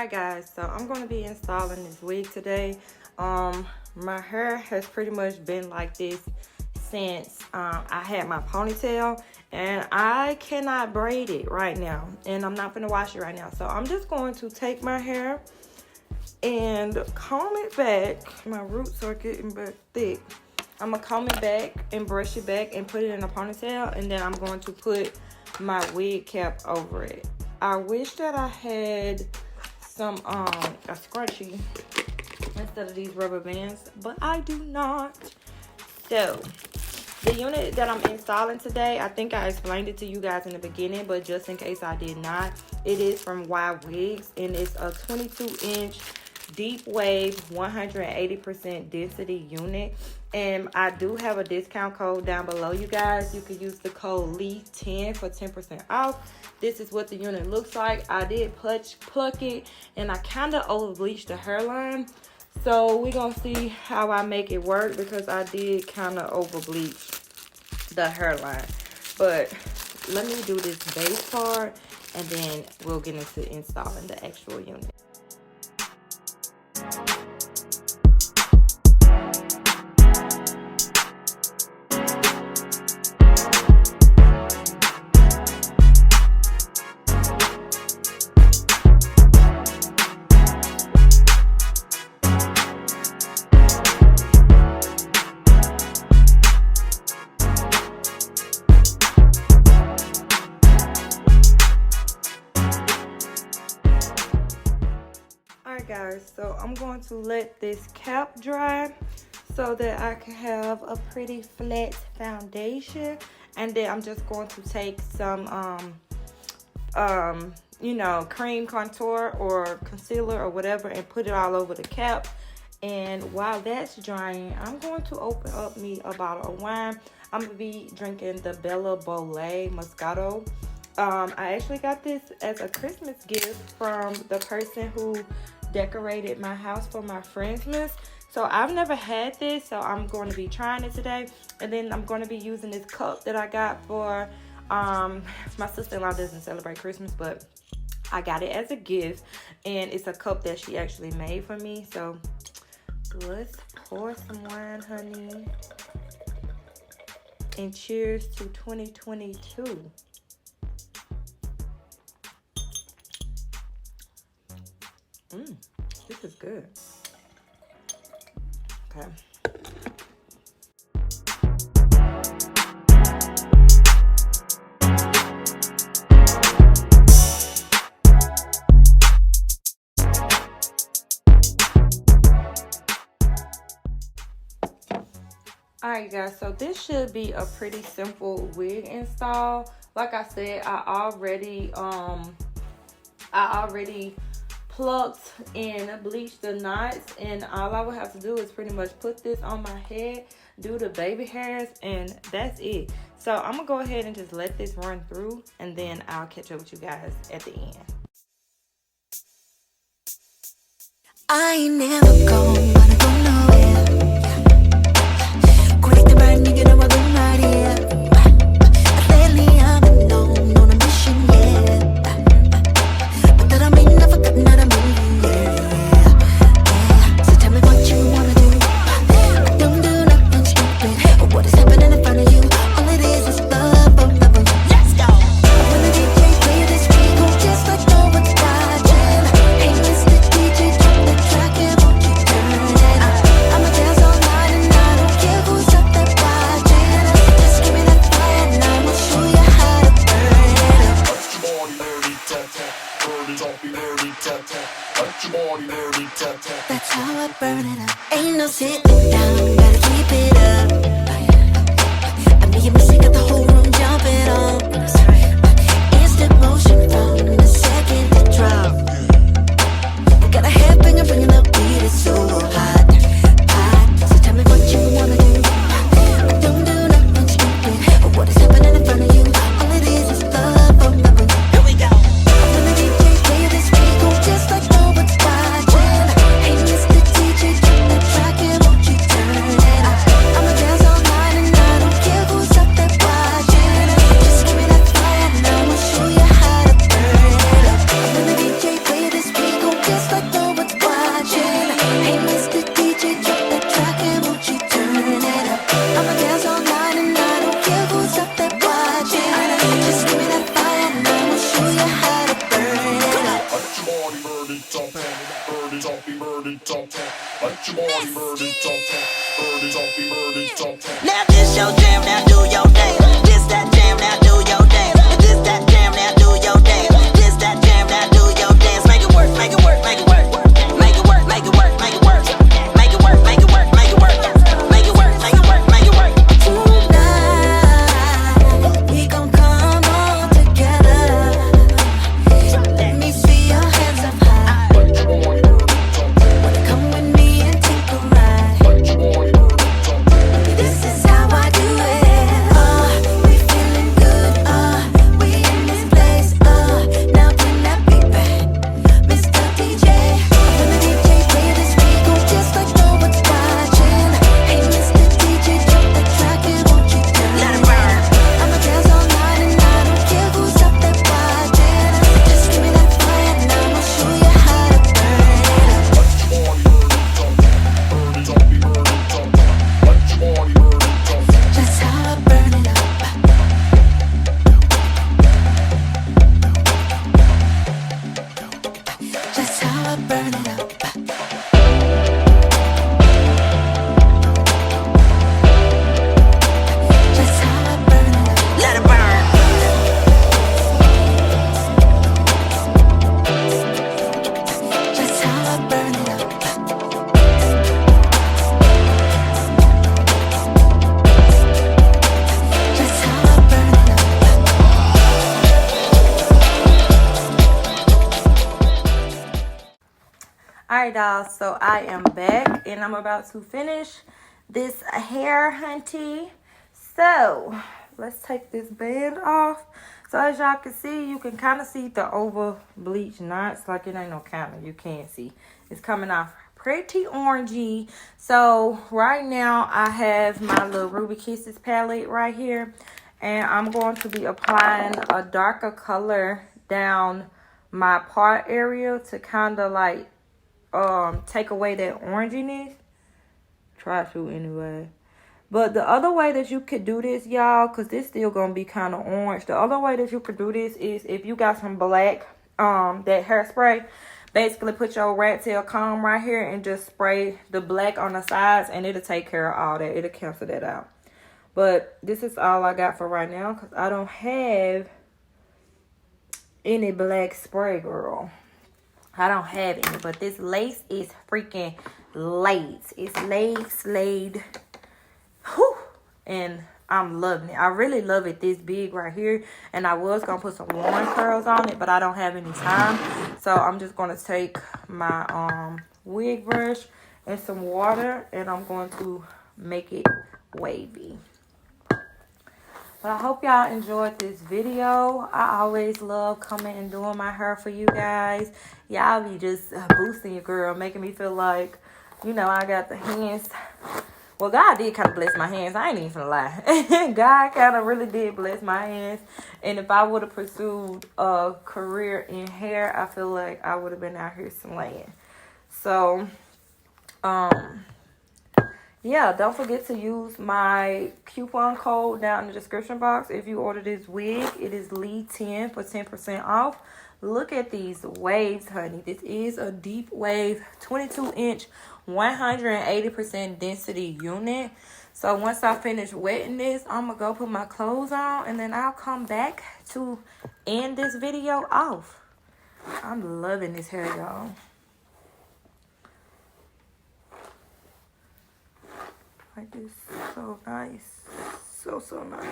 Alright guys, so I'm going to be installing this wig today. My hair has pretty much been like this since I had my ponytail, and I cannot braid it right now, and I'm not going to wash it right now. So I'm just going to take my hair and comb it back. My roots are getting back thick. I'm going to comb it back and brush it back and put it in a ponytail, and then I'm going to put my wig cap over it. I wish that I had some a scrunchie instead of these rubber bands, but I do not. So the unit that I'm installing today, I think I explained it to you guys in the beginning, but just in case I did not, it is from Ywigs, and it's a 22-inch deep wave 180% density unit. And I do have a discount code down below, you guys. You can use the code LeeLee10 for 10% off. This is what the unit looks like. I did pluck it, and I kind of over bleached the hairline. So we're gonna see how I make it work, because I did kind of over bleach the hairline. But let me do this base part, and then we'll get into installing the actual unit. Guys, so I'm going to let this cap dry so that I can have a pretty flat foundation, and then I'm just going to take some you know, cream contour or concealer or whatever and put it all over the cap. And while that's drying, I'm going to open up me a bottle of wine. I'm gonna be drinking the Bella Bollet Moscato. I actually got this as a Christmas gift from the person who decorated my house for my Friendsmas. So I've never had this, so I'm going to be trying it today. And then I'm going to be using this cup that I got for my sister-in-law doesn't celebrate Christmas, but I got it as a gift, and it's a cup that she actually made for me. So let's pour some wine, honey, and cheers to 2022. This is good. Okay. Alright, you guys, so this should be a pretty simple wig install. Like I said, I already plucked and bleached the knots, and all I would have to do is pretty much put this on my head, do the baby hairs, and that's it. So I'm gonna go ahead and just let this run through, and then I'll catch up with you guys at the end. I ain't never gone, wanna go nowhere. Quit the burn, you know I don't right here. Lately I've been on a mission, yeah. But that I mean never got not a million, yeah. So tell me what you wanna do. I don't do nothing stupid. What is happening in front of you? All it is love, oh, love, oh. Let's go. When the DJ play this beat, go just like no one's watching. Hey, Mr. DJ, drop the track and won't you turn it up? I'ma dance all night and I don't care who's up there watching. Just give me that fire and I will show you how to burn it up. Touch your body, dirty tap tap. Burn it up, dirty tap tap. Touch your body, dirty tap tap. That's how I burn it up. Ain't no sitting down, gotta keep it up. I mean, your music got the whole room jumping on. Instant motion from the second it drop. Got a headbanger bringing the beat, it's so hot, hot. So tell me what you wanna do. Don't do nothing stupid. What is happening in front of you? All it is love, oh, love, oh. Here we go. When the DJ play this beat, go just like no one's watching. Hey, Mr. DJ, drop the track and won't you turn it up? I'ma dance all night and I don't care who's up there watching. Just give me that fire and I will show you how to burn it up. When the DJ play this beat, go just burn it, talk, let your body burn it, talk, burn it, talk, burn it, talk. Now this your jam, now do your dance. This that jam, now do your dance. This that jam, now do your dance. This that jam, now do your dance. Make it work, make it work, make it work. Make it work, make it work, make it work. Make it work, make it work, make it work. Make it work, make it work, make it work. Tonight we gon' come all together. Let me see your hands up high. Come with me and take a ride. This is how I do it. We feeling good. We in this place. Now bring that beat back, Mr. DJ. When the DJ play this, we gon' just like no one's watching. Hey, Mr. DJ, drop the track and won't you turn it around? I'ma dance all night and I don't care who's up there watching. Just give me that fire and I'ma show you how to burn it up. That's how I burn it up. That's how I burn it up. That's how I burn it up. Let it burn. That's how I burn it up. That's how I burn it up. Alright, y'all, so I am back and I'm about to finish this hair, hunty. So let's take this band off. So as y'all can see, you can kind of see the over bleach knots. Like it ain't no counter, you can't see. It's coming off pretty orangey. So right now I have my little Ruby Kisses palette right here. And I'm going to be applying a darker color down my part area to kind of like take away that oranginess. Try to anyway. But the other way that you could do this, y'all, because this still gonna be kind of orange, the other way that you could do this is if you got some black that hairspray, basically put your rat tail comb right here and just spray the black on the sides and it'll take care of all that. It'll cancel that out. But this is all I got for right now because I don't have any black spray, girl. I don't have any, but this lace is freaking laid. It's laid. Whew. And I'm loving it. I really love it this big right here. And I was going to put some warm curls on it, but I don't have any time. So I'm just going to take my wig brush and some water, and I'm going to make it wavy. But I hope y'all enjoyed this video. I always love coming and doing my hair for you guys. Y'all be just boosting your girl, making me feel like, you know, I got the hands. Well, God did kind of bless my hands. I ain't even gonna lie. God kind of really did bless my hands. And if I would have pursued a career in hair, I feel like I would have been out here slaying. So, yeah, don't forget to use my coupon code down in the description box. If you order this wig, it is LeeLee10 for 10% off. Look at these waves, honey. This is a deep wave, 22-inch, 180% density unit. So once I finish wetting this, I'm going to go put my clothes on, and then I'll come back to end this video off. I'm loving this hair, y'all. Like this, so nice, so nice.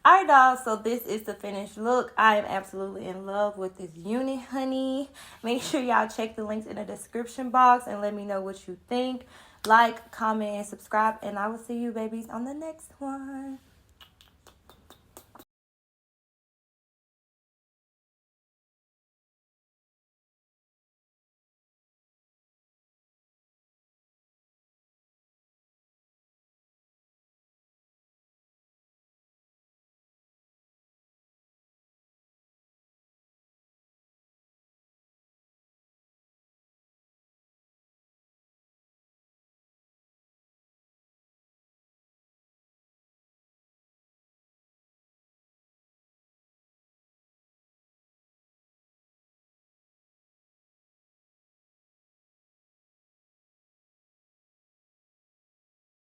Alright, dolls, so this is the finished look. I am absolutely in love with this unit, honey. Make sure y'all check the links in the description box and let me know what you think. Like, comment, and subscribe, and I will see you babies on the next one.